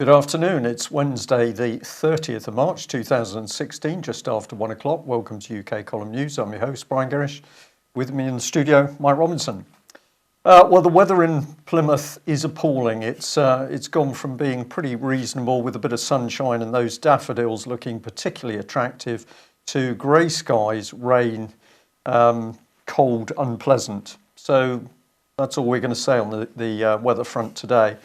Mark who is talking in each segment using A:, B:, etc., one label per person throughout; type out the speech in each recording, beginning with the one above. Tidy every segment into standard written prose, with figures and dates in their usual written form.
A: Good afternoon. It's Wednesday, the 30th of March 2016, just after 1 o'clock. Welcome to UK Column News. I'm your host, Brian Gerrish. With me in the studio, Mike Robinson. Well, the weather in Plymouth is appalling. It's gone from being pretty reasonable with a bit of sunshine and those daffodils looking particularly attractive to grey skies, rain, cold, unpleasant. So that's all we're going to say on the weather front today.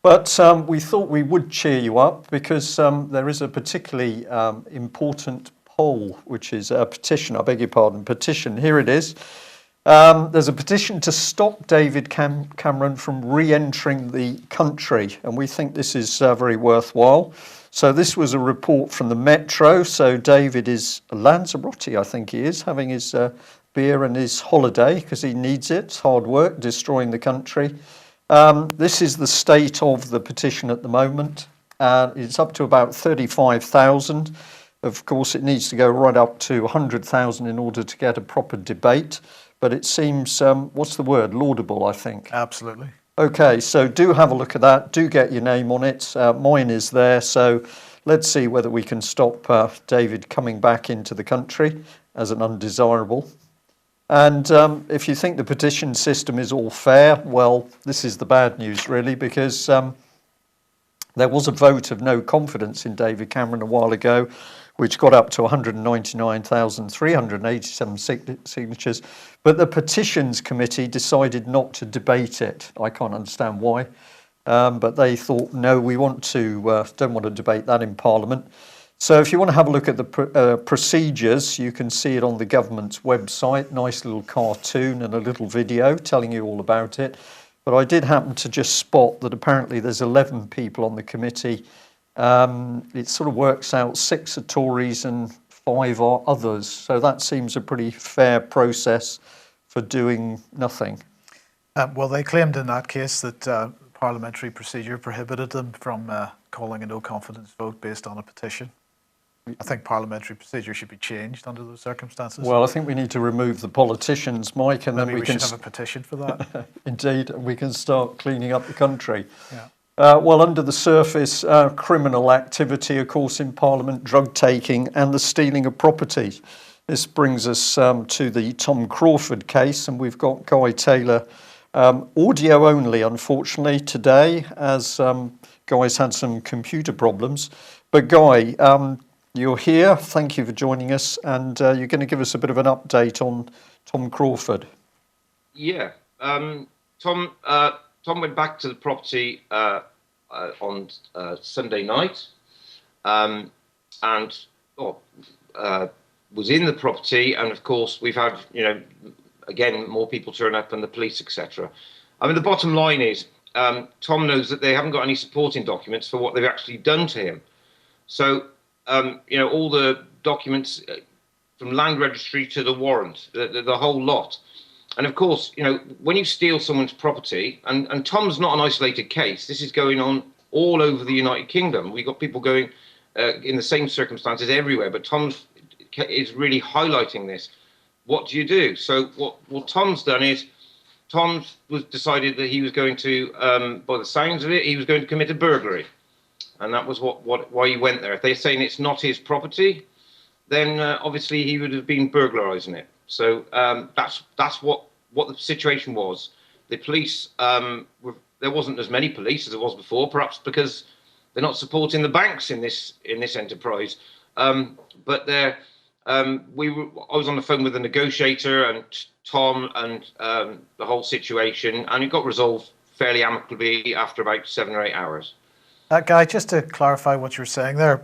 A: But we thought we would cheer you up because there is a particularly important poll, which is a petition, I beg your pardon, petition. Here it is. There's a petition to stop David Cameron from re-entering the country, and we think this is very worthwhile. So this was a report from the Metro. So David is Lanzarote, I think he is, having his beer and his holiday because he needs it. It's hard work, destroying the country. This is the state of the petition at the moment. It's up to about 35,000. Of course, it needs to go right up to 100,000 in order to get a proper debate. But it seems, what's the word? Laudable, I think.
B: Absolutely.
A: Okay, so do have a look at that. Do get your name on it. Mine is there. So let's see whether we can stop David coming back into the country as an undesirable. And if you think the petition system is all fair, well, this is the bad news, really, because there was a vote of no confidence in David Cameron a while ago, which got up to 199,387 signatures. But the Petitions Committee decided not to debate it. I can't understand why. But they thought, no, we don't want to debate that in Parliament. So if you want to have a look at the procedures, you can see it on the government's website. Nice little cartoon and a little video telling you all about it. But I did happen to just spot that apparently there's 11 people on the committee. It sort of works out 6 are Tories and 5 are others. So that seems a pretty fair process for doing nothing.
B: Well, they claimed in that case that parliamentary procedure prohibited them from calling a no-confidence vote based on a petition. I think parliamentary procedure should be changed under those circumstances.
A: Well, I think we need to remove the politicians, Mike, and
B: maybe
A: then we can
B: should have a petition for that.
A: Indeed, we can start cleaning up the country.
B: Yeah.
A: Well, under the surface, criminal activity, of course, in Parliament, drug taking and the stealing of property. This brings us to the Tom Crawford case, and we've got Guy Taylor, audio only, unfortunately, today, as Guy's had some computer problems. But Guy, you're here. Thank you for joining us, and you're going to give us a bit of an update on Tom Crawford.
C: Yeah, Tom went back to the property on Sunday night, and was in the property. And of course, we've had, again, more people turn up and the police, etc. I mean, the bottom line is Tom knows that they haven't got any supporting documents for what they've actually done to him. So, all the documents from land registry to the warrant, the whole lot. And of course, when you steal someone's property, and Tom's not an isolated case, this is going on all over the United Kingdom. We've got people going in the same circumstances everywhere, but Tom is really highlighting this. What do you do? So what Tom's done is, Tom was decided that he was going to, by the sounds of it, he was going to commit a burglary. And that was why he went there. If they're saying it's not his property, then obviously he would have been burglarising it. So that's what the situation was. The police, there wasn't as many police as there was before, perhaps because they're not supporting the banks in this enterprise. But I was on the phone with the negotiator and Tom and the whole situation, and it got resolved fairly amicably after about 7 or 8 hours.
B: Guy, just to clarify what you were saying there,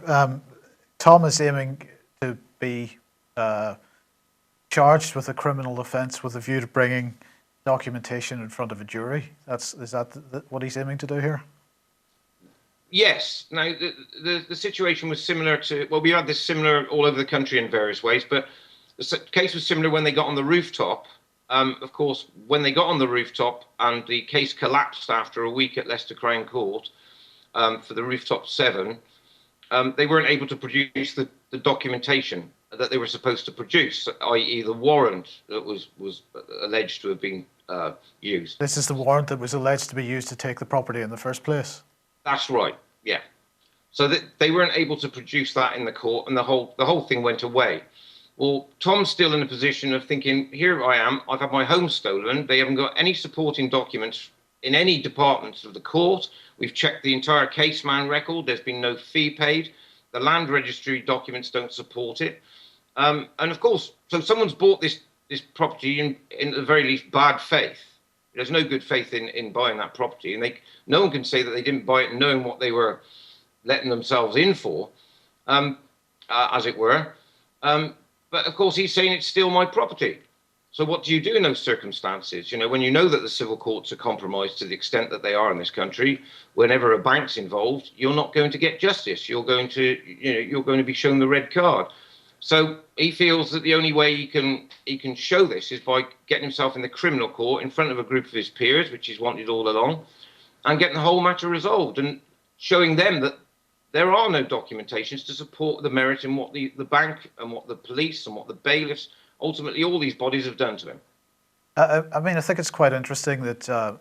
B: Tom is aiming to be charged with a criminal offence with a view to bringing documentation in front of a jury. Is that what he's aiming to do here?
C: Yes. Now, the situation was similar to, well, we had this similar all over the country in various ways, but the case was similar when they got on the rooftop. Of course, when they got on the rooftop and the case collapsed after a week at Leicester Crown Court, for the Rooftop 7, they weren't able to produce the documentation that they were supposed to produce, i.e. the warrant that was alleged to have been used.
B: This is the warrant that was alleged to be used to take the property in the first place?
C: That's right, yeah. so that they weren't able to produce that in the court, and the whole thing went away. Well, Tom's still in a position of thinking, here I am, I've had my home stolen. They haven't got any supporting documents in any departments of the court. We've checked the entire case man record. There's been no fee paid. The land registry documents don't support it. And of course, so someone's bought this property in the very least bad faith. There's no good faith in buying that property. And no one can say that they didn't buy it knowing what they were letting themselves in for, as it were. But of course, he's saying it's still my property. So what do you do in those circumstances? You know, when you know that the civil courts are compromised to the extent that they are in this country, whenever a bank's involved, you're not going to get justice. You're going to be shown the red card. So he feels that the only way he can show this is by getting himself in the criminal court in front of a group of his peers, which he's wanted all along, and getting the whole matter resolved and showing them that there are no documentations to support the merit in what the bank and what the police and what the bailiffs, ultimately all these bodies have done to him.
B: I mean, I think it's quite interesting that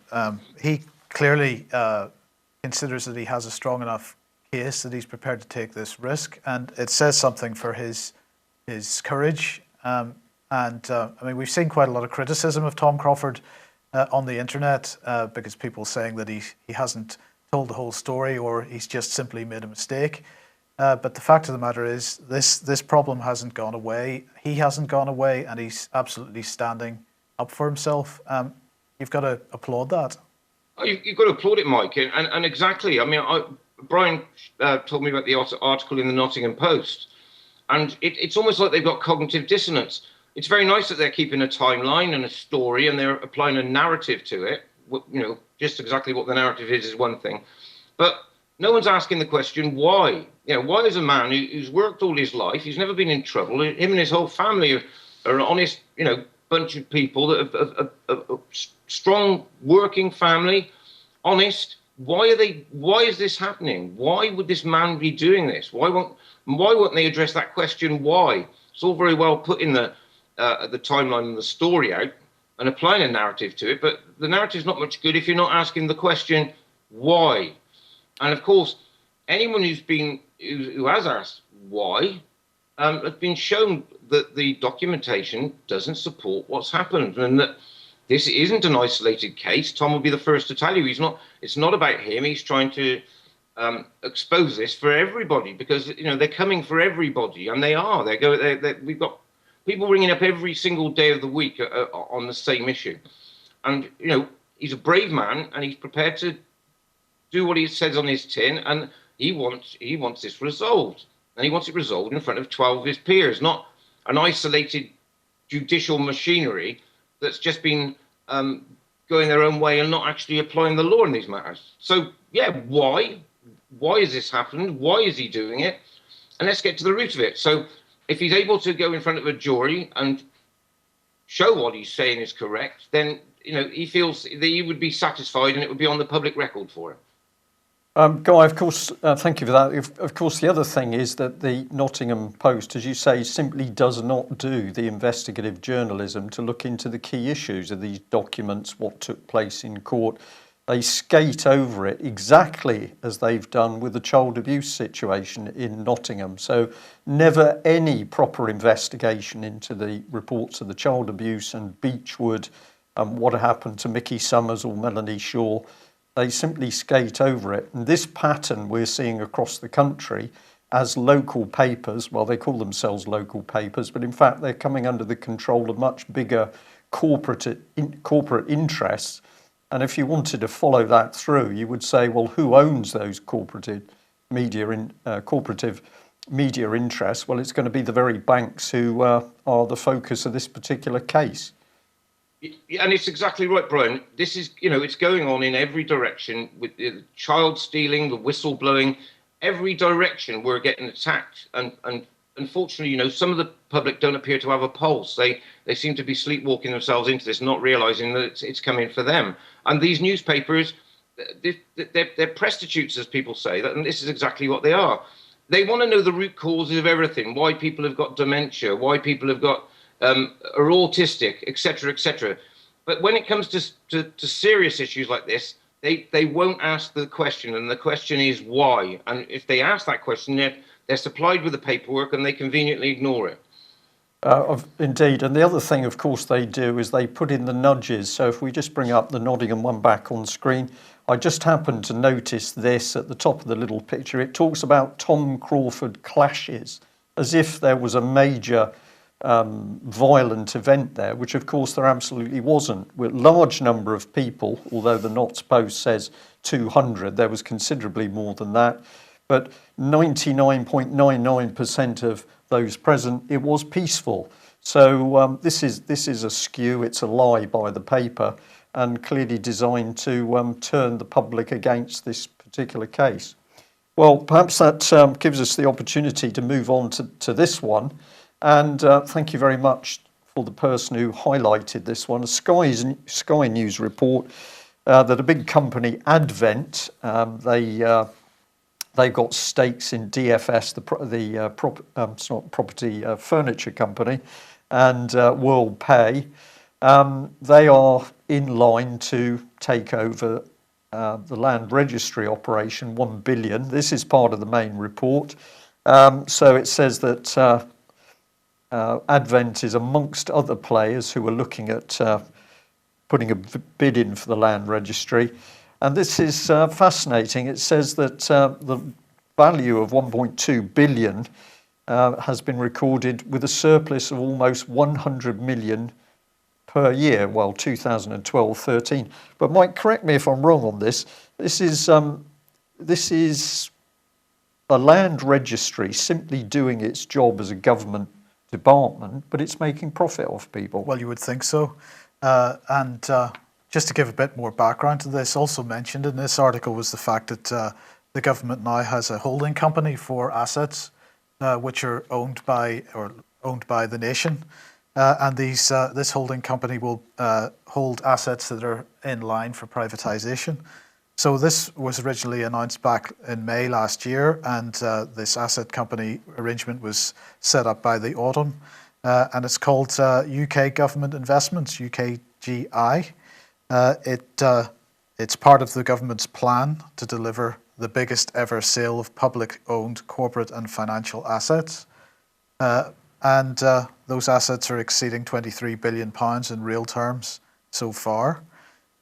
B: he clearly considers that he has a strong enough case that he's prepared to take this risk, and it says something for his courage. I mean, we've seen quite a lot of criticism of Tom Crawford on the internet because people saying that he hasn't told the whole story or he's just simply made a mistake. But the fact of the matter is this problem hasn't gone away. He hasn't gone away, and he's absolutely standing up for himself. You've got to applaud that.
C: Oh, you've got to applaud it, Mike. And exactly. I mean, Brian told me about the article in the Nottingham Post, and it's almost like they've got cognitive dissonance. It's very nice that they're keeping a timeline and a story, and they're applying a narrative to it. You know, just exactly what the narrative is one thing, but no one's asking the question why. You know, why is a man who's worked all his life, he's never been in trouble, him and his whole family are honest, you know, bunch of people that have a strong working family, honest. Why is this happening? Why would this man be doing this? Why won't they address that question? Why? It's all very well putting the timeline and the story out and applying a narrative to it, but the narrative's not much good if you're not asking the question why. And of course, anyone who has asked why has been shown that the documentation doesn't support what's happened, and that this isn't an isolated case. Tom will be the first to tell you it's not about him. He's trying to expose this for everybody, because you know they're coming for everybody, and they are. We've got people ringing up every single day of the week on the same issue, and you know he's a brave man, and he's prepared to do what he says on his tin, and he wants this resolved, and he wants it resolved in front of 12 of his peers, not an isolated judicial machinery that's just been going their own way and not actually applying the law in these matters. So yeah, why has this happened? Why is he doing it? And let's get to the root of it. So if he's able to go in front of a jury and show what he's saying is correct, then you know he feels that he would be satisfied, and it would be on the public record for him.
A: Guy, of course, thank you for that. Of course, the other thing is that the Nottingham Post, as you say, simply does not do the investigative journalism to look into the key issues of these documents, what took place in court. They skate over it exactly as they've done with the child abuse situation in Nottingham. So never any proper investigation into the reports of the child abuse and Beechwood, what happened to Mickey Summers or Melanie Shaw. They simply skate over it. And this pattern we're seeing across the country as local papers, well, they call themselves local papers, but in fact they're coming under the control of much bigger corporate interests. And if you wanted to follow that through, you would say, well, who owns those corporative media interests? Well, it's going to be the very banks who are the focus of this particular case.
C: And it's exactly right, Brian. This is, you know, it's going on in every direction with the child stealing, the whistleblowing, every direction we're getting attacked. And unfortunately, you know, some of the public don't appear to have a pulse. They seem to be sleepwalking themselves into this, not realizing that it's coming for them. And these newspapers, they're prostitutes, as people say, and this is exactly what they are. They want to know the root causes of everything, why people have got dementia, why people have got are autistic, etc., etc. But when it comes to serious issues like this, they won't ask the question, and the question is why. And if they ask that question, they're supplied with the paperwork and they conveniently ignore it.
A: Indeed. And the other thing, of course, they do is they put in the nudges. So if we just bring up the Nottingham one back on screen, I just happened to notice this at the top of the little picture. It talks about Tom Crawford clashes, as if there was a major violent event there, which of course there absolutely wasn't. With a large number of people, although the Notts Post says 200, there was considerably more than that. But 99.99% of those present, it was peaceful. So this is a skew, it's a lie by the paper, and clearly designed to turn the public against this particular case. Well, perhaps that gives us the opportunity to move on to this one. And thank you very much for the person who highlighted this one. A Sky News report that a big company, Advent, they've got stakes in DFS, the furniture company, and WorldPay. They are in line to take over the land registry operation, 1 billion. This is part of the main report. So it says that Advent is amongst other players who are looking at putting a bid in for the land registry. And this is fascinating. It says that the value of 1.2 billion has been recorded with a surplus of almost 100 million per year, well, 2012-13. But Mike, correct me if I'm wrong on this. This is a land registry simply doing its job as a government department, but it's making profit off people.
B: Well, you would think so. And just to give a bit more background to this, also mentioned in this article was the fact that the government now has a holding company for assets which are owned by the nation. And this holding company will hold assets that are in line for privatisation. So this was originally announced back in May last year, and this asset company arrangement was set up by the autumn, and it's called UK Government Investments, UKGI. It's part of the government's plan to deliver the biggest ever sale of public-owned corporate and financial assets. And those assets are exceeding £23 billion in real terms so far.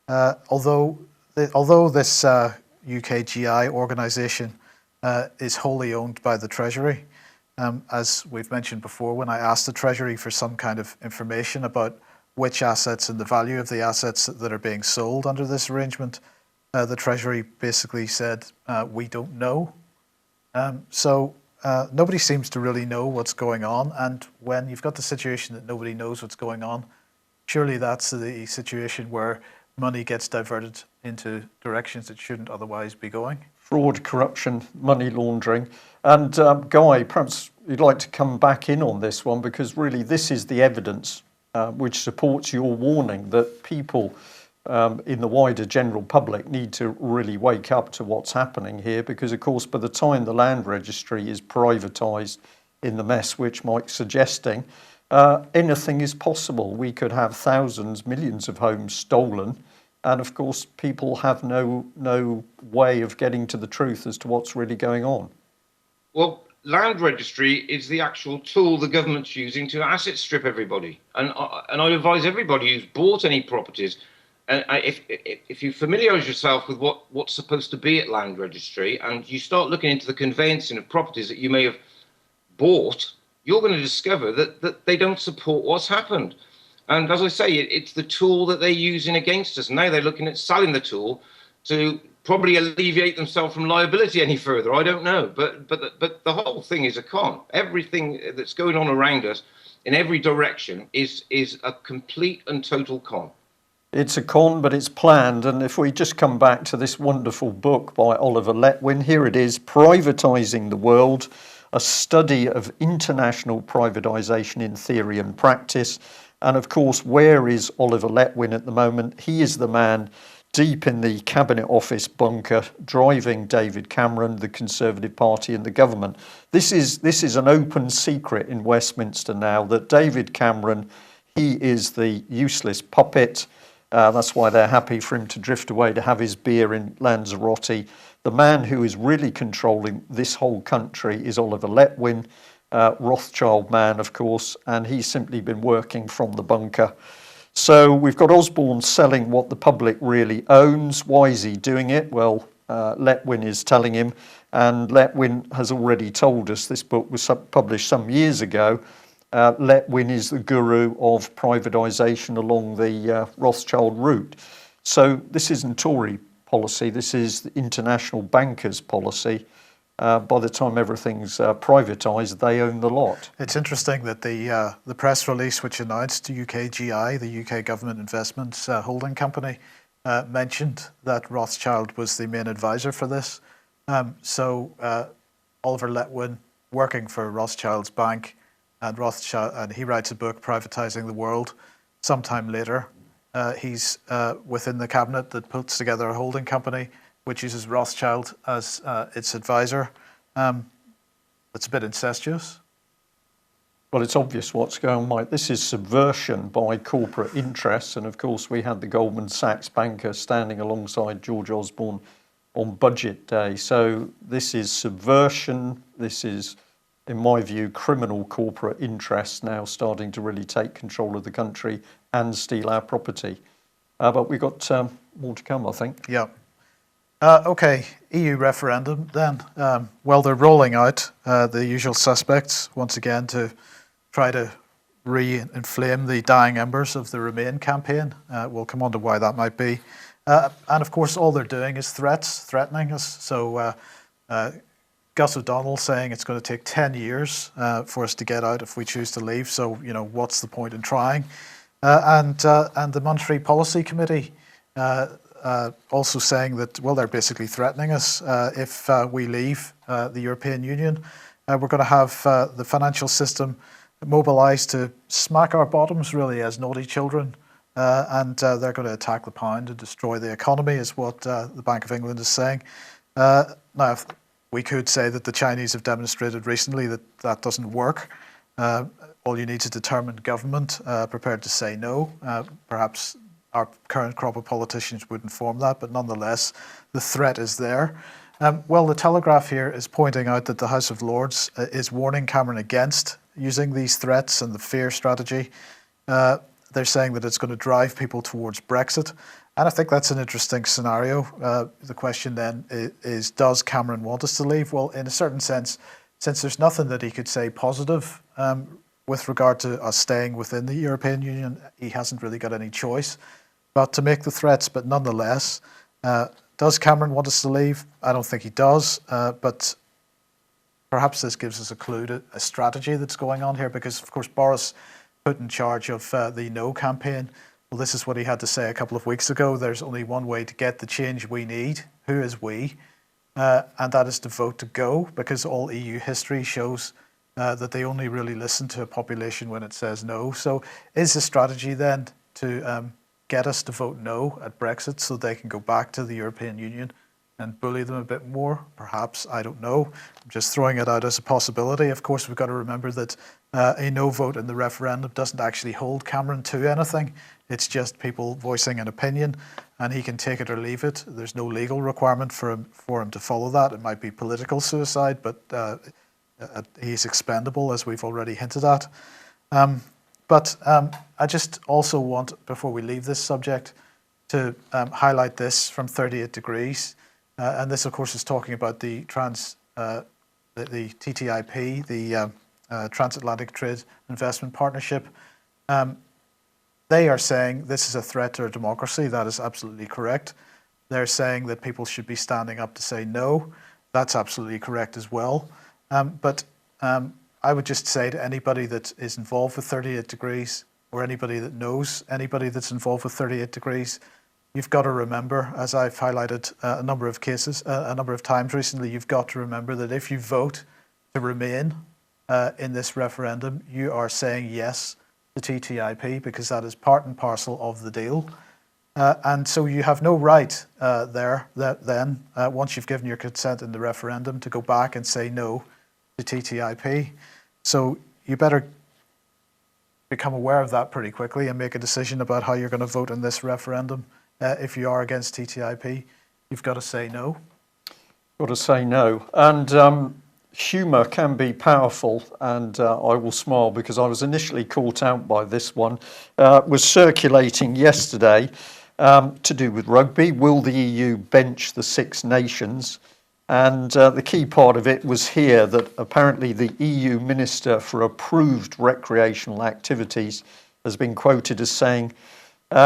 B: Although this UKGI organisation is wholly owned by the Treasury, as we've mentioned before, when I asked the Treasury for some kind of information about which assets and the value of the assets that are being sold under this arrangement, the Treasury basically said, we don't know. So nobody seems to really know what's going on. And when you've got the situation that nobody knows what's going on, surely that's the situation where money gets diverted into directions it shouldn't otherwise be going.
A: Fraud, corruption, money laundering. And Guy, perhaps you'd like to come back in on this one, because really this is the evidence which supports your warning that people in the wider general public need to really wake up to what's happening here, because of course by the time the land registry is privatised in the mess which Mike's suggesting, anything is possible. We could have thousands, millions of homes stolen, and of course people have no way of getting to the truth as to what's really going on. Well,
C: land registry is the actual tool the government's using to asset strip everybody. And I advise everybody who's bought any properties, and if you familiarise yourself with what's supposed to be at land registry, and you start looking into the conveyancing of properties that you may have bought, you're going to discover that they don't support what's happened. And as I say, it's the tool that they're using against us. Now they're looking at selling the tool to probably alleviate themselves from liability any further. I don't know. But the whole thing is a con. Everything that's going on around us in every direction is a complete and total con.
A: It's a con, but it's planned. And if we just come back to this wonderful book by Oliver Letwin, here it is, Privatising the World, a study of international privatisation in theory and practice. And of course, where is Oliver Letwin at the moment? He is the man deep in the Cabinet Office bunker, driving David Cameron, the Conservative Party and the government. This is an open secret in Westminster now that David Cameron, he is the useless puppet. That's why they're happy for him to drift away to have his beer in Lanzarote. The man who is really controlling this whole country is Oliver Letwin, Rothschild man, of course, and he's simply been working from the bunker. So we've got Osborne selling what the public really owns. Why is he doing it? Well, Letwin is telling him, and Letwin has already told us, this book was published some years ago, Letwin is the guru of privatisation along the Rothschild route. So this isn't Tory policy, this is the international bankers' policy. By the time everything's privatised, they own the lot.
B: It's interesting that the press release which announced UKGI, the UK Government Investments Holding Company, mentioned that Rothschild was the main advisor for this. So Oliver Letwin, working for Rothschild's bank, and he writes a book, Privatising the World. Sometime later, he's within the cabinet that puts together a holding company which uses Rothschild as its advisor. It's a bit incestuous.
A: Well, it's obvious what's going on, Mike. This is subversion by corporate interests. And of course, we had the Goldman Sachs banker standing alongside George Osborne on budget day. So this is subversion. This is, in my view, criminal corporate interests now starting to really take control of the country and steal our property. But we've got more to come, I think.
B: Yeah. Okay, EU referendum then. Well, they're rolling out the usual suspects once again to try to re-inflame the dying embers of the Remain campaign. We'll come on to why that might be. And of course, all they're doing is threatening us. So Gus O'Donnell saying it's going to take 10 years for us to get out if we choose to leave. So, you know, what's the point in trying? And the Monetary Policy Committee also saying that, well, they're basically threatening us. If we leave the European Union, we're going to have the financial system mobilised to smack our bottoms, really, as naughty children. And they're going to attack the pound and destroy the economy, is what the Bank of England is saying. Now, we could say that the Chinese have demonstrated recently that that doesn't work. All you need is a determined government prepared to say no. Perhaps our current crop of politicians would inform that, but nonetheless, the threat is there. Well, the Telegraph here is pointing out that the House of Lords is warning Cameron against using these threats and the fear strategy. They're saying that it's going to drive people towards Brexit. And I think that's an interesting scenario. The question then is, does Cameron want us to leave? Well, in a certain sense, since there's nothing that he could say positive with regard to us staying within the European Union, he hasn't really got any choice but to make the threats. But nonetheless, does Cameron want us to leave? I don't think he does. But perhaps this gives us a clue to a strategy that's going on here, because, of course, Boris put in charge of the No campaign. Well, this is what he had to say a couple of weeks ago. There's only one way to get the change we need. Who is we? And that is to vote to go, because all EU history shows that they only really listen to a population when it says no. So is the strategy then to get us to vote no at Brexit so they can go back to the European Union and bully them a bit more? Perhaps, I don't know. I'm just throwing it out as a possibility. Of course, we've got to remember that a no vote in the referendum doesn't actually hold Cameron to anything. It's just people voicing an opinion, and he can take it or leave it. There's no legal requirement for him to follow that. It might be political suicide, but he's expendable, as we've already hinted at. But I just also want, before we leave this subject, to highlight this from 38 Degrees. And this, of course, is talking about the TTIP, the Transatlantic Trade Investment Partnership. They are saying this is a threat to our democracy. That is absolutely correct. They're saying that people should be standing up to say no. That's absolutely correct as well. But I would just say to anybody that is involved with 38 Degrees, or anybody that knows anybody that's involved with 38 Degrees, you've got to remember, as I've highlighted a number of times recently, you've got to remember that if you vote to remain in this referendum, you are saying yes to TTIP, because that is part and parcel of the deal. And so you have no right once you've given your consent in the referendum, to go back and say no to TTIP. So you better become aware of that pretty quickly and make a decision about how you're going to vote in this referendum. If you are against TTIP, you've got to say no.
A: Got to say no. And humour can be powerful, and I will smile because I was initially caught out by this one. Was circulating yesterday to do with rugby. Will the EU bench the Six Nations? And the key part of it was here that apparently the EU Minister for Approved Recreational Activities has been quoted as saying,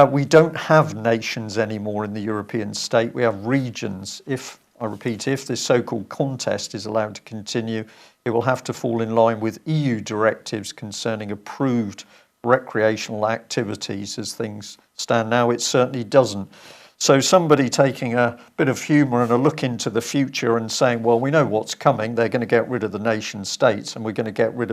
A: we don't have nations anymore in the European state, we have regions. If this so-called contest is allowed to continue, it will have to fall in line with EU directives concerning approved recreational activities. As things stand now, it certainly doesn't. So somebody taking a bit of humour and a look into the future and saying, well, we know what's coming, they're going to get rid of the nation states and they're going to get rid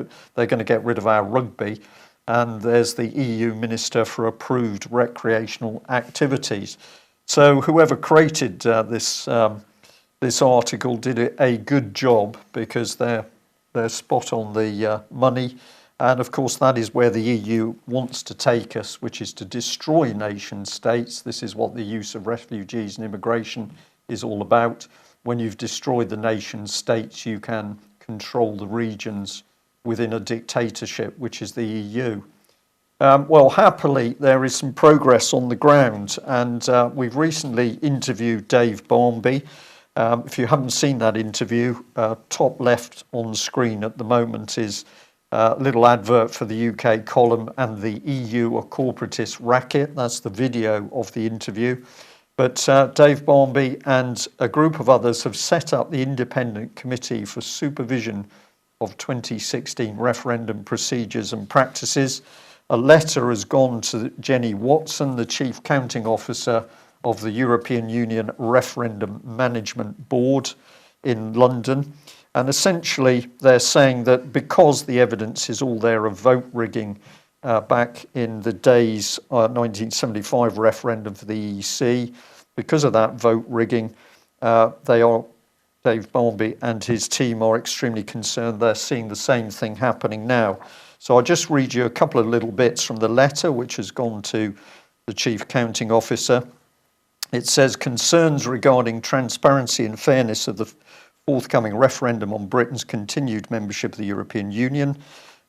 A: of our rugby. And there's the EU Minister for Approved Recreational Activities. So whoever created this article did a good job, because they're spot on the money. And of course, that is where the EU wants to take us, which is to destroy nation states. This is what the use of refugees and immigration is all about. When you've destroyed the nation states, you can control the regions within a dictatorship, which is the EU. Well, happily, there is some progress on the ground, and we've recently interviewed Dave Barmby. If you haven't seen that interview, top left on screen at the moment is a little advert for the UK column and the EU, a corporatist racket. That's the video of the interview. But Dave Barmby and a group of others have set up the Independent Committee for Supervision of 2016 Referendum Procedures and Practices. A letter has gone to Jenny Watson, the Chief Counting Officer of the European Union Referendum Management Board in London. And essentially, they're saying that because the evidence is all there of vote rigging back in the days 1975 referendum for the EEC, because of that vote rigging, Dave Barmby and his team are extremely concerned. They're seeing the same thing happening now. So I'll just read you a couple of little bits from the letter which has gone to the Chief Counting Officer. It says, concerns regarding transparency and fairness of the forthcoming referendum on Britain's continued membership of the European Union,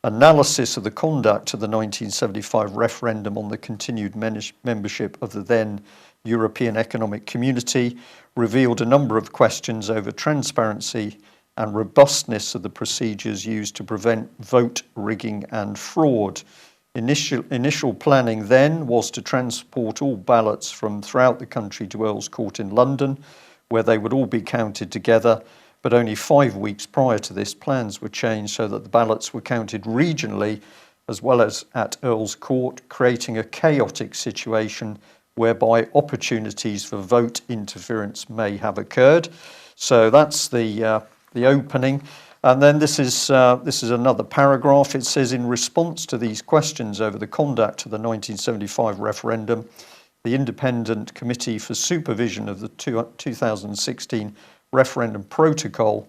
A: analysis of the conduct of the 1975 referendum on the continued membership of the then European Economic Community, revealed a number of questions over transparency and robustness of the procedures used to prevent vote rigging and fraud. Initial planning then was to transport all ballots from throughout the country to Earl's Court in London, where they would all be counted together. But only 5 weeks prior to this, plans were changed so that the ballots were counted regionally as well as at Earl's Court, creating a chaotic situation whereby opportunities for vote interference may have occurred. So that's the opening. And then this is another paragraph. It says, in response to these questions over the conduct of the 1975 referendum, the Independent Committee for Supervision of the 2016 referendum protocol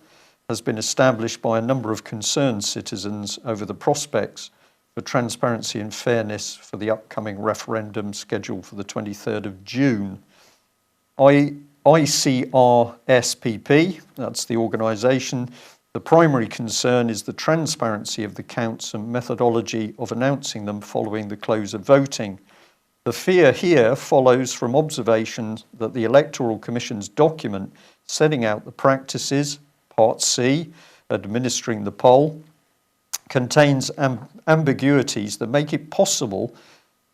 A: has been established by a number of concerned citizens over the prospects for transparency and fairness for the upcoming referendum scheduled for the 23rd of June. ICRSPP, that's the organisation. The primary concern is the transparency of the counts and methodology of announcing them following the close of voting. The fear here follows from observations that the Electoral Commission's document setting out the practices, Part C, administering the poll, contains ambiguities that make it possible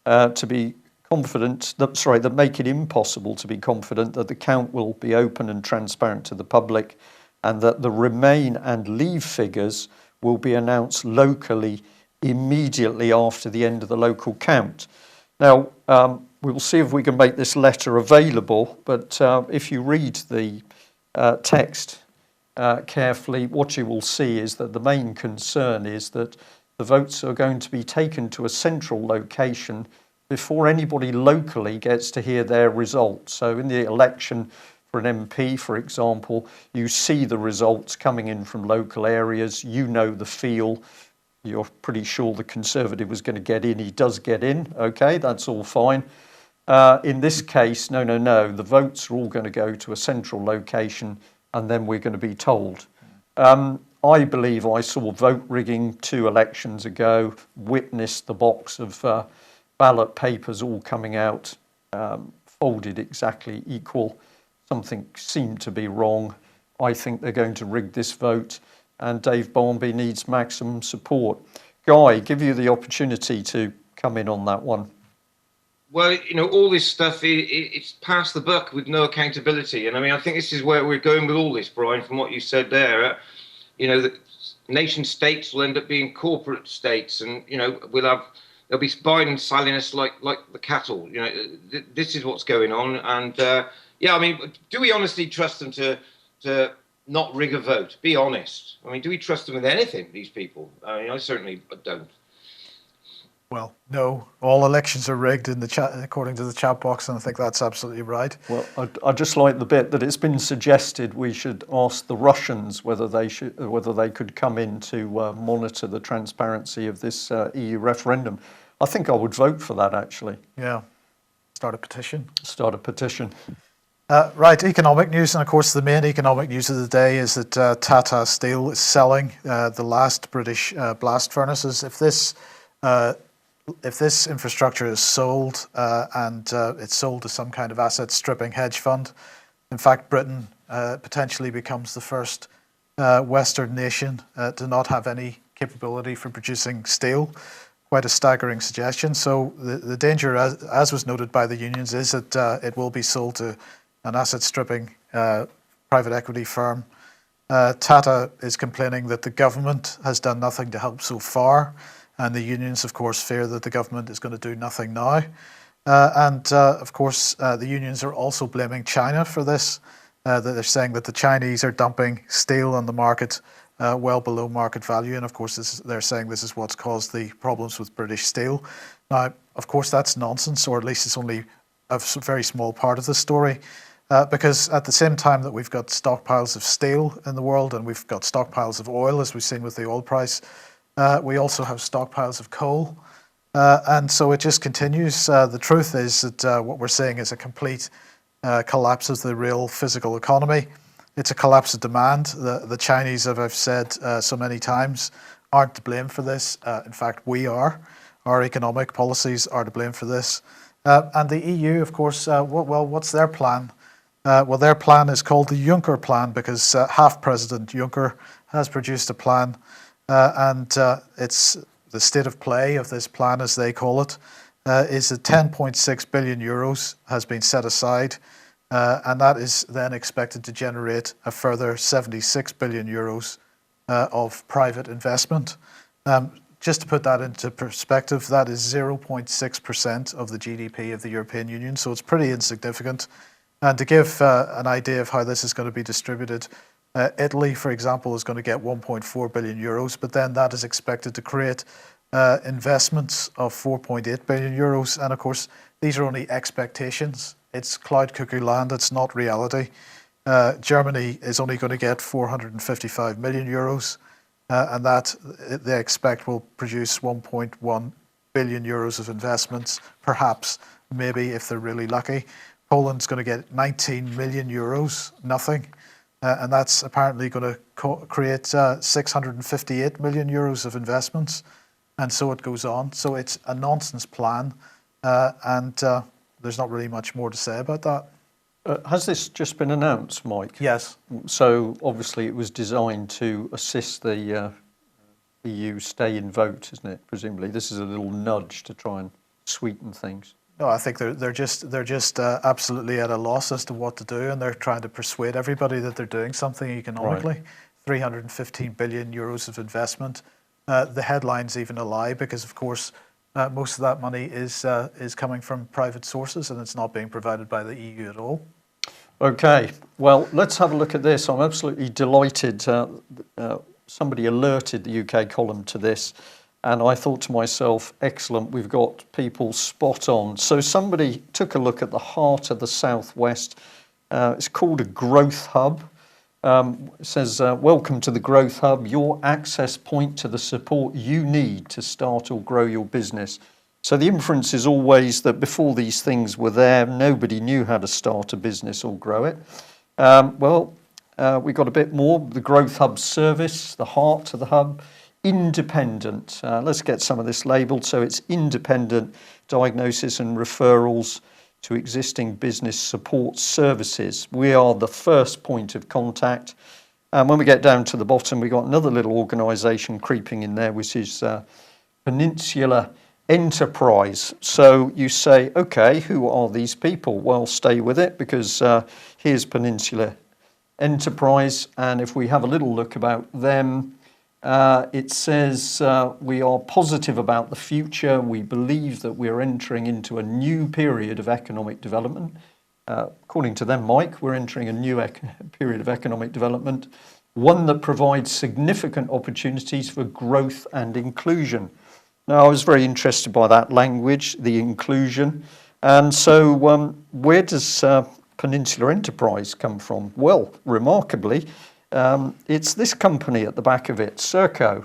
A: to be confident, that make it impossible to be confident that the count will be open and transparent to the public, and that the remain and leave figures will be announced locally immediately after the end of the local count. Now, we will see if we can make this letter available, but if you read the text carefully, what you will see is that the main concern is that the votes are going to be taken to a central location before anybody locally gets to hear their results. So in the election for an MP, for example, you see the results coming in from local areas, you know the feel. you're pretty sure the Conservative was going to get in. He does get in. Okay, that's all fine. In this case, no. The votes are all going to go to a central location, and then we're going to be told. I believe I saw vote rigging 2 elections ago, witnessed the box of ballot papers all coming out, folded exactly equal. Something seemed to be wrong. I think they're going to rig this vote, and Dave Barmby needs maximum support. Guy, give you the opportunity to come in on that one.
C: Well, all this stuff, it's past the buck with no accountability. And I mean, I think this is where we're going with all this, Brian, from what you said there. The nation states will end up being corporate states, and, they'll be buying and selling us like the cattle. This is what's going on. And I mean, do we honestly trust them to not rig a vote? Be honest. I mean, do we trust them with anything, these people? I mean, I certainly don't.
B: Well, no, all elections are rigged in the chat, according to the chat box, and I think that's absolutely right.
A: Well, I just like the bit that it's been suggested we should ask the Russians whether they could come in to monitor the transparency of this EU referendum. I think I would vote for that, actually.
B: Yeah, start a petition.
A: Start a petition.
B: Right, economic news, and of course the main economic news of the day is that Tata Steel is selling the last British blast furnaces. If this infrastructure is sold and it's sold to some kind of asset stripping hedge fund, in fact, Britain potentially becomes the first Western nation to not have any capability for producing steel. Quite a staggering suggestion. So the danger, as was noted by the unions, is that it will be sold to an asset stripping private equity firm. Tata is complaining that the government has done nothing to help so far. And the unions, of course, fear that the government is going to do nothing now. Of course, the unions are also blaming China for this. That they're saying that the Chinese are dumping steel on the market well below market value. And of course, they're saying this is what's caused the problems with British steel. Now, of course, that's nonsense, or at least it's only a very small part of the story. Because at the same time that we've got stockpiles of steel in the world and we've got stockpiles of oil, as we've seen with the oil price, we also have stockpiles of coal. And so it just continues. The truth is that what we're seeing is a complete collapse of the real physical economy. It's a collapse of demand. The Chinese, as I've said so many times, aren't to blame for this. In fact, we are. Our economic policies are to blame for this. And the EU, of course, what's their plan? Well, their plan is called the Juncker Plan because half-President Juncker has produced a plan. It's the state of play of this plan, as they call it, is that 10.6 billion euros has been set aside, and that is then expected to generate a further 76 billion euros of private investment. Just to put that into perspective, that is 0.6% of the GDP of the European Union, so it's pretty insignificant. And to give an idea of how this is going to be distributed, Italy, for example, is going to get 1.4 billion euros, but then that is expected to create investments of 4.8 billion euros. And of course, these are only expectations. It's cloud cuckoo land, it's not reality. Germany is only going to get 455 million euros, and that they expect will produce 1.1 billion euros of investments, perhaps, maybe, if they're really lucky. Poland's going to get 19 million euros, nothing. And that's apparently going to create 658 million euros of investments. And so it goes on. So it's a nonsense plan. And there's not really much more to say about that.
A: Has this just been announced, Mike?
B: Yes.
A: So obviously it was designed to assist the EU stay in vote, isn't it? Presumably this is a little nudge to try and sweeten things.
B: No, I think they're just absolutely at a loss as to what to do, and they're trying to persuade everybody that they're doing something economically. Right. 315 billion euros of investment. The headline's even a lie because, of course, most of that money is coming from private sources, and it's not being provided by the EU at all.
A: Okay, well, let's have a look at this. I'm absolutely delighted. Somebody alerted the UK column to this. And I thought to myself, excellent, we've got people spot on. So somebody took a look at the heart of the southwest. It's called a growth hub. says, welcome to the Growth Hub, your access point to the support you need to start or grow your business. So the inference is always that before these things were there, nobody knew how to start a business or grow it. We got a bit more. The Growth Hub service, the heart of the hub, independent. Let's get some of this labelled. So it's independent diagnosis and referrals to existing business support services. We are the first point of contact. And when we get down to the bottom, we got another little organisation creeping in there, which is Peninsula Enterprise. So you say, okay, who are these people? Well, stay with it, because here's Peninsula Enterprise, and if we have a little look about them, it says we are positive about the future. We believe that we're entering into a new period of economic development. According to them, Mike, we're entering a new period of economic development, one that provides significant opportunities for growth and inclusion. Now, I was very interested by that language, the inclusion. And so where does Peninsula Enterprise come from? Well, remarkably, it's this company at the back of it, Serco.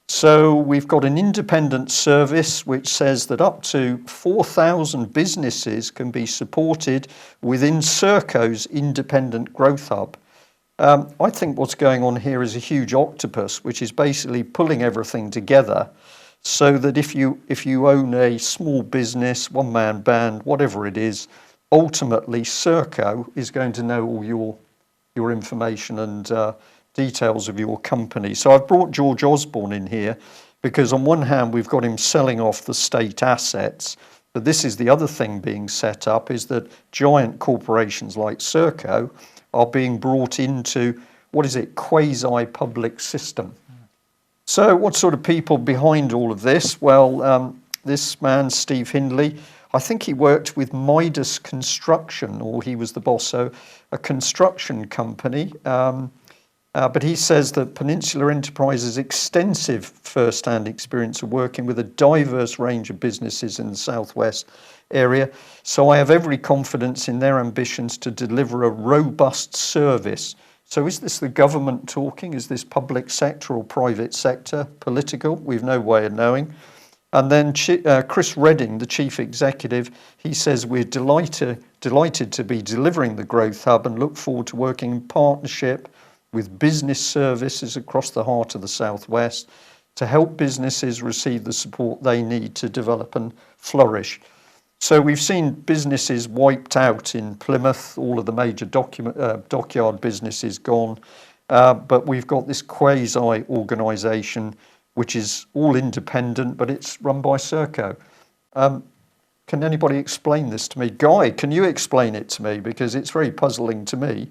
A: So we've got an independent service which says that up to 4,000 businesses can be supported within Serco's independent growth hub. I think what's going on here is a huge octopus, which is basically pulling everything together so that if you own a small business, one-man band, whatever it is, ultimately Serco is going to know all your information and details of your company. So I've brought George Osborne in here because on one hand we've got him selling off the state assets, but this is the other thing being set up, is that giant corporations like Serco are being brought into, quasi-public system. So what sort of people behind all of this? Well, this man, Steve Hindley, I think he worked with Midas Construction, or he was the boss, so a construction company. But he says that Peninsula Enterprise's extensive first-hand experience of working with a diverse range of businesses in the southwest area. So I have every confidence in their ambitions to deliver a robust service. So is this the government talking? Is this public sector or private sector? Political? We've no way of knowing. And then Chris Redding, the chief executive, he says, we're delighted to be delivering the Growth Hub and look forward to working in partnership with business services across the heart of the Southwest to help businesses receive the support they need to develop and flourish. So we've seen businesses wiped out in Plymouth, all of the major dockyard businesses gone, but we've got this quasi-organisation which is all independent, but it's run by Serco. Can anybody explain this to me? Guy, can you explain it to me? Because it's very puzzling to me.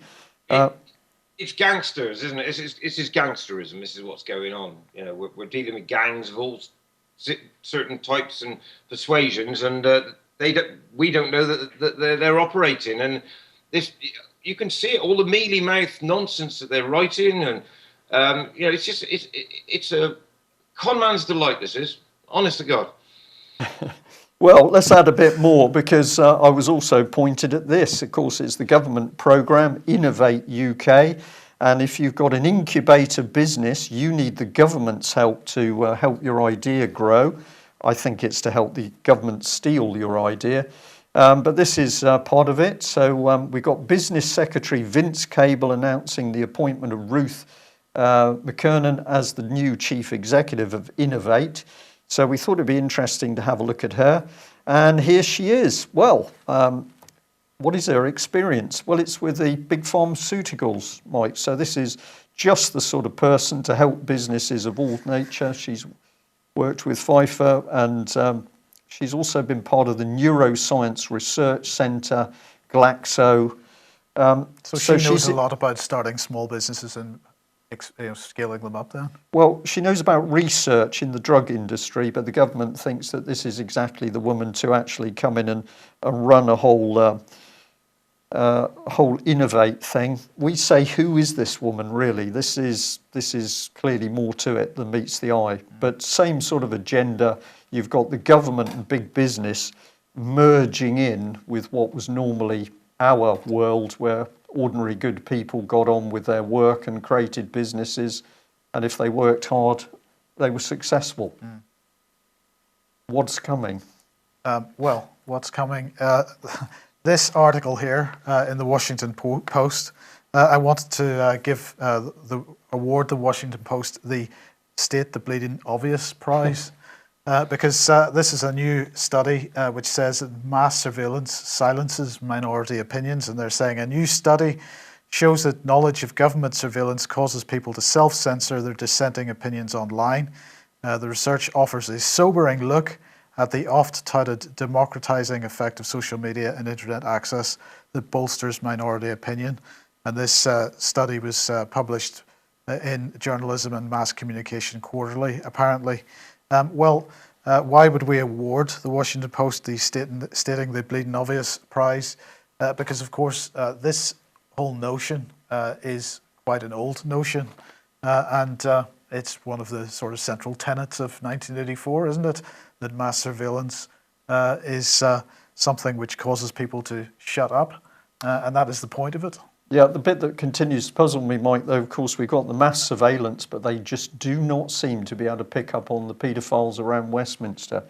C: It's gangsters, isn't it? It's just gangsterism. This is what's going on. You know, we're dealing with gangs of all certain types and persuasions, and we don't know that they're operating. And this, you can see it, all the mealy-mouthed nonsense that they're writing, and it's a con man's delight. This is, honest to God.
A: Well, let's add a bit more, because I was also pointed at this. Of course, it's the government programme, Innovate UK. And if you've got an incubator business, you need the government's help to help your idea grow. I think it's to help the government steal your idea. But this is part of it. So we've got Business Secretary Vince Cable announcing the appointment of Ruth McKernan as the new Chief Executive of Innovate. So we thought it'd be interesting to have a look at her. And here she is. Well, what is her experience? Well, it's with the big pharmaceuticals, Mike. So this is just the sort of person to help businesses of all nature. She's worked with Pfizer, and she's also been part of the Neuroscience Research Centre, Glaxo.
B: So she knows a lot about starting small businesses and scaling them up then?
A: Well, she knows about research in the drug industry, but the government thinks that this is exactly the woman to actually come in and run a whole Innovate thing. We say, who is this woman really? This is clearly more to it than meets the eye. But same sort of agenda. You've got the government and big business merging in with what was normally our world, where ordinary good people got on with their work and created businesses, and if they worked hard, they were successful. What's coming?
B: Well, what's coming? This article here in the Washington Post, I wanted to give award the Washington Post the State the Bleeding Obvious Prize. Because this is a new study which says that mass surveillance silences minority opinions, and they're saying a new study shows that knowledge of government surveillance causes people to self-censor their dissenting opinions online. The research offers a sobering look at the oft-touted democratizing effect of social media and internet access that bolsters minority opinion. And this study was published in Journalism and Mass Communication Quarterly, apparently. Why would we award the Washington Post the stating the Bleeding Obvious Prize? Because, of course, this whole notion is quite an old notion, and it's one of the sort of central tenets of 1984, isn't it? That mass surveillance is something which causes people to shut up, and that is the point of it.
A: Yeah, the bit that continues to puzzle me, Mike, though, of course, we've got the mass surveillance, but they just do not seem to be able to pick up on the paedophiles around Westminster.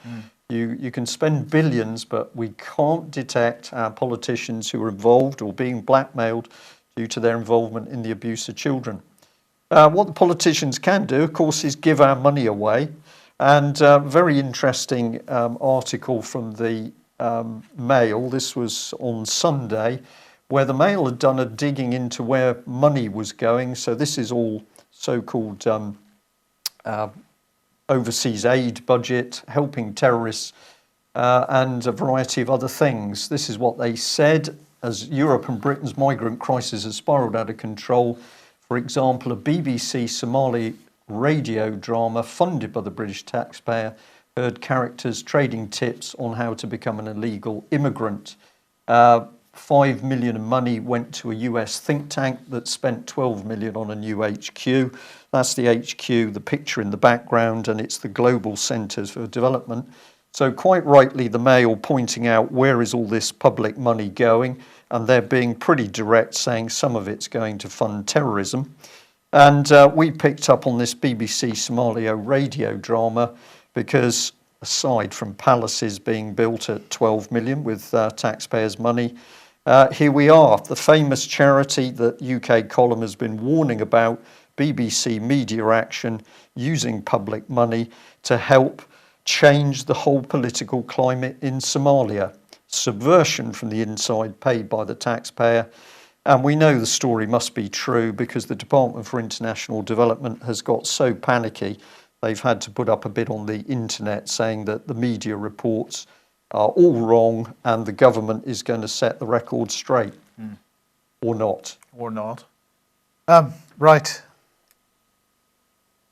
A: You can spend billions, but we can't detect our politicians who are involved or being blackmailed due to their involvement in the abuse of children. What the politicians can do, of course, is give our money away. And a very interesting article from the Mail, this was on Sunday, where the Mail had done a digging into where money was going. So this is all so-called overseas aid budget, helping terrorists, and a variety of other things. This is what they said. As Europe and Britain's migrant crisis has spiralled out of control, for example, a BBC Somali radio drama funded by the British taxpayer heard characters trading tips on how to become an illegal immigrant. 5 million of money went to a US think tank that spent 12 million on a new HQ. That's the HQ, the picture in the background, and it's the Global Centres for Development. So quite rightly, the Mail pointing out where is all this public money going, and they're being pretty direct, saying some of it's going to fund terrorism. And we picked up on this BBC Somalia radio drama because aside from palaces being built at 12 million with taxpayers' money, here we are, the famous charity that UK Column has been warning about, BBC Media Action, using public money to help change the whole political climate in Somalia. Subversion from the inside paid by the taxpayer. And we know the story must be true because the Department for International Development has got so panicky, they've had to put up a bit on the internet saying that the media reports are all wrong and the government is going to set the record straight. Or not.
B: Or not. Right.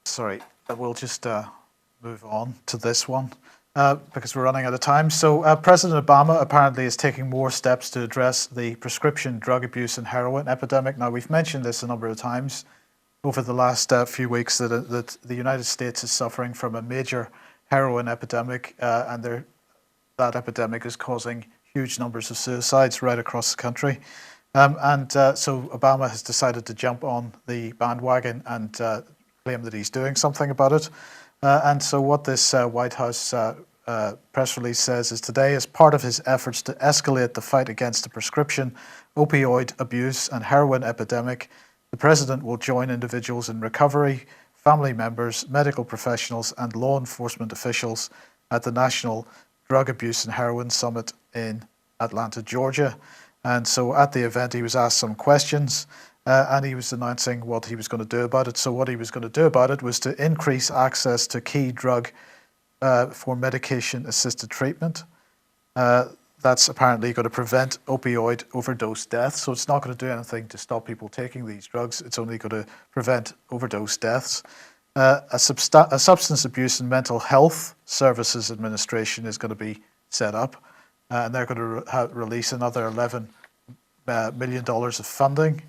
B: Sorry, we'll just move on to this one because we're running out of time. So President Obama apparently is taking more steps to address the prescription drug abuse and heroin epidemic. Now, we've mentioned this a number of times over the last few weeks that the United States is suffering from a major heroin epidemic, and that epidemic is causing huge numbers of suicides right across the country. So Obama has decided to jump on the bandwagon and claim that he's doing something about it. And so what this White House press release says is today, as part of his efforts to escalate the fight against the prescription opioid abuse and heroin epidemic, the president will join individuals in recovery, family members, medical professionals, and law enforcement officials at the National Drug Abuse and Heroin Summit in Atlanta, Georgia. And so at the event, he was asked some questions and he was announcing what he was going to do about it. So what he was going to do about it was to increase access to key drug for medication-assisted treatment. That's apparently going to prevent opioid overdose deaths. So it's not going to do anything to stop people taking these drugs. It's only going to prevent overdose deaths. A Substance Abuse and Mental Health Services Administration is going to be set up, and they're going to release another $11 million of funding,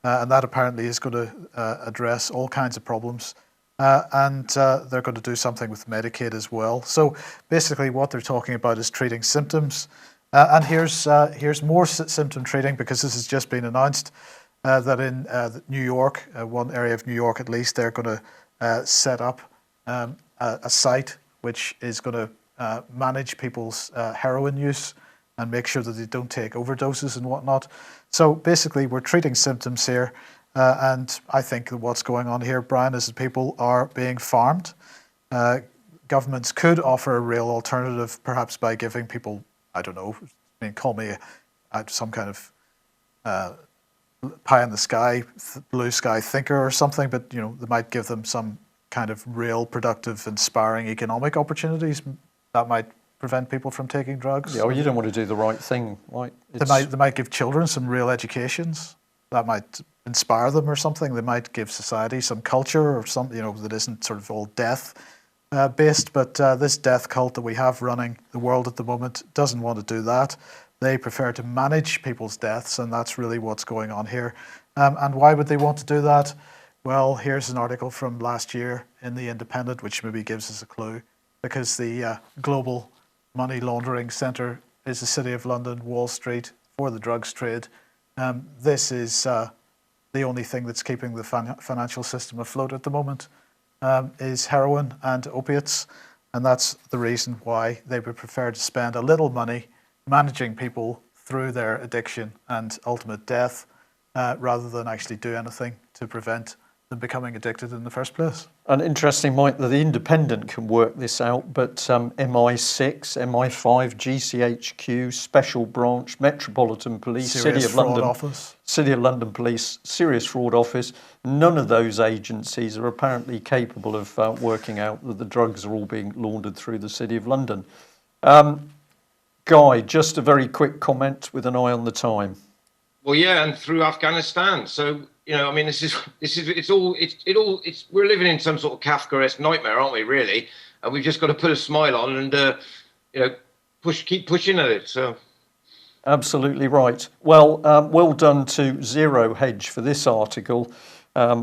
B: and that apparently is going to address all kinds of problems, and they're going to do something with Medicaid as well. So basically what they're talking about is treating symptoms And here's more symptom treating, because this has just been announced that in New York, one area of New York at least, they're going to set up a site which is going to manage people's heroin use and make sure that they don't take overdoses and whatnot. So basically, we're treating symptoms here. And I think that what's going on here, Brian, is that people are being farmed. Governments could offer a real alternative, perhaps by giving people, I don't know, I mean, call me some kind of pie in the sky, blue sky thinker or something, but they might give them some kind of real productive, inspiring economic opportunities that might prevent people from taking drugs.
A: Yeah, well, you don't want to do the right thing, right?
B: They might give children some real educations that might inspire them or something. They might give society some culture or something, that isn't sort of all death based. But this death cult that we have running the world at the moment doesn't want to do that. They prefer to manage people's deaths, and that's really what's going on here. And why would they want to do that? Well, here's an article from last year in The Independent, which maybe gives us a clue, because the global money laundering centre is the City of London, Wall Street, for the drugs trade. This is the only thing that's keeping the financial system afloat at the moment, is heroin and opiates. And that's the reason why they would prefer to spend a little money managing people through their addiction and ultimate death, rather than actually do anything to prevent them becoming addicted in the first place.
A: And interesting, Mike, that the Independent can work this out, but MI6, MI5, GCHQ, Special Branch, Metropolitan Police,
B: Serious
A: City of
B: Fraud
A: London
B: Office.
A: City of London Police, Serious Fraud Office, none of those agencies are apparently capable of working out that the drugs are all being laundered through the City of London. Guy, just a very quick comment with an eye on the time.
C: Well, yeah, and through Afghanistan. So, I mean, we're living in some sort of Kafkaesque nightmare, aren't we, really? And we've just got to put a smile on and, keep pushing at it. So.
A: Absolutely right. Well, well done to Zero Hedge for this article,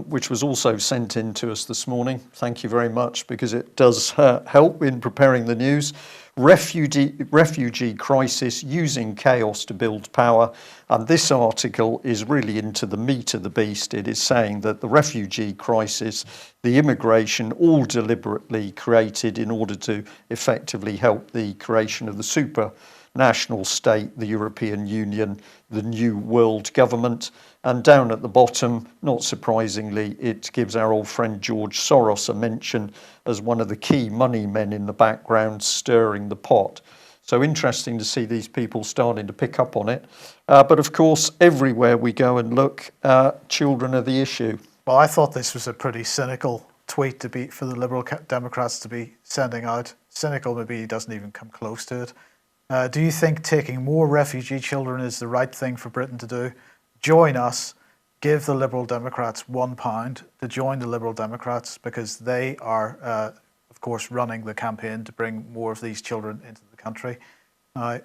A: which was also sent in to us this morning. Thank you very much, because it does help in preparing the news. Refugee crisis, using chaos to build power. And this article is really into the meat of the beast. It is saying that the refugee crisis, the immigration, all deliberately created in order to effectively help the creation of the supranational state, the European Union, the new world government. And down at the bottom, not surprisingly, it gives our old friend George Soros a mention as one of the key money men in the background stirring the pot. So interesting to see these people starting to pick up on it. But of course, everywhere we go and look, children are the issue.
B: Well, I thought this was a pretty cynical tweet for the Liberal Democrats to be sending out. Cynical, maybe he doesn't even come close to it. Do you think taking more refugee children is the right thing for Britain to do? Join us. Give the Liberal Democrats £1 to join the Liberal Democrats, because they are, of course, running the campaign to bring more of these children into the country. I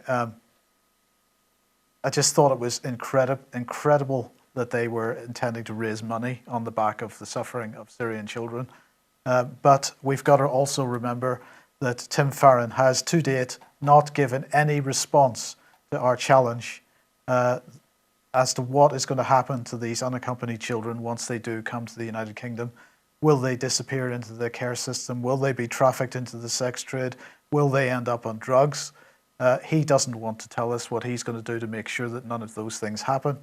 B: just thought it was incredible that they were intending to raise money on the back of the suffering of Syrian children. But we've got to also remember that Tim Farron has to date not given any response to our challenge as to what is going to happen to these unaccompanied children once they do come to the United Kingdom. Will they disappear into the care system? Will they be trafficked into the sex trade? Will they end up on drugs? He doesn't want to tell us what he's going to do to make sure that none of those things happen.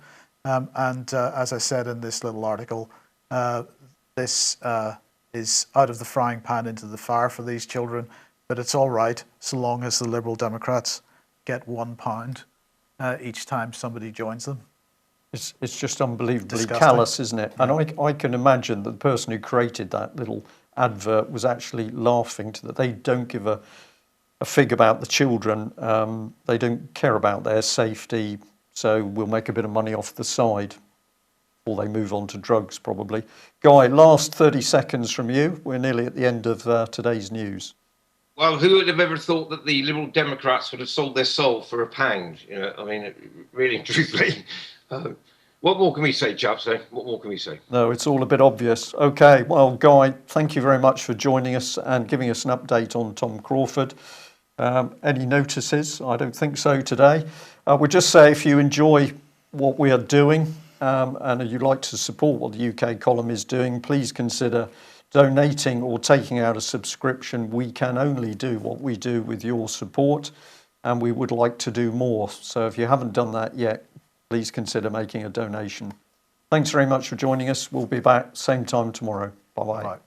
B: As I said in this little article, this is out of the frying pan into the fire for these children, but it's all right so long as the Liberal Democrats get £1 each time somebody joins them.
A: It's just unbelievably
B: Disgusting.
A: callous, isn't it? And I can imagine that the person who created that little advert was actually laughing to that. They don't give a fig about the children. They don't care about their safety. So we'll make a bit of money off the side, or they move on to drugs probably. Guy, last 30 seconds from you. We're nearly at the end of today's news.
C: Well, who would have ever thought that the Liberal Democrats would have sold their soul for £1? I mean, really, truthfully. What more can we say, chaps? What more can we say?
A: No, it's all a bit obvious. Okay, well, Guy, thank you very much for joining us and giving us an update on Tom Crawford. Any notices? I don't think so today. We'll just say if you enjoy what we are doing and you'd like to support what the UK column is doing, please consider donating or taking out a subscription. We can only do what we do with your support, and we would like to do more. So if you haven't done that yet, please consider making a donation. Thanks very much for joining us. We'll be back same time tomorrow. Bye-bye.
B: Right.